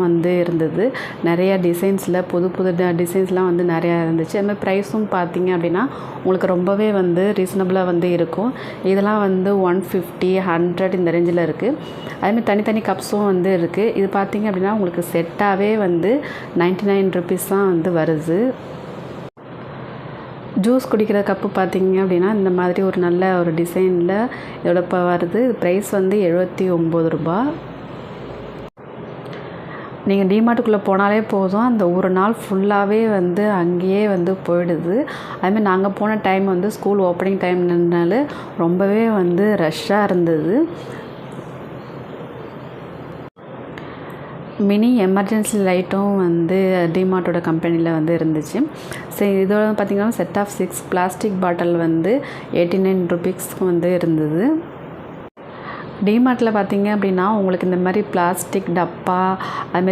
வந்து இருந்தது. நிறைய டிசைன்ஸில் புது புது டிசைன்ஸ்லாம் வந்து நிறையா இருந்துச்சு. அதுமாதிரி ப்ரைஸும் பார்த்திங்க அப்படின்னா உங்களுக்கு ரொம்பவே வந்து ரீசனபிளாக வந்து இருக்கும். இதெல்லாம் வந்து 150, 100 இந்த ரேஞ்சில் இருக்குது. அதுமாதிரி தனித்தனி கப்ஸும் வந்து இருக்குது. இது பார்த்திங்க அப்படின்னா உங்களுக்கு செட்டாகவே வந்து 99 ருபீஸ் தான் வந்து வருது. ஜூஸ் குடிக்கிற கப்பு பார்த்திங்க அப்படின்னா இந்த மாதிரி ஒரு நல்ல ஒரு டிசைனில் இதோட இப்போ வருது. ப்ரைஸ் வந்து 79 ரூபா. நீங்கள் டிமார்ட்டுக்குள்ளே போனாலே போதும், அந்த ஒரு நாள் ஃபுல்லாகவே வந்து அங்கேயே வந்து போயிடுது. அதுமாதிரி நாங்கள் போன டைம் வந்து ஸ்கூல் ஓப்பனிங் டைம்னால ரொம்பவே வந்து ரஷ்ஷாக இருந்தது. மினி எமர்ஜென்சி லைட்டும் வந்து டிமார்ட்டோட கம்பெனியில் வந்து இருந்துச்சு. சரி, இதோட பார்த்திங்கன்னா செட் ஆஃப் 6 பிளாஸ்டிக் பாட்டில் வந்து 89 ருபீஸ்க்கு வந்து இருந்தது. டிமார்ட்டில் பார்த்திங்க அப்படின்னா உங்களுக்கு இந்த மாதிரி பிளாஸ்டிக் டப்பா அதுமாதிரி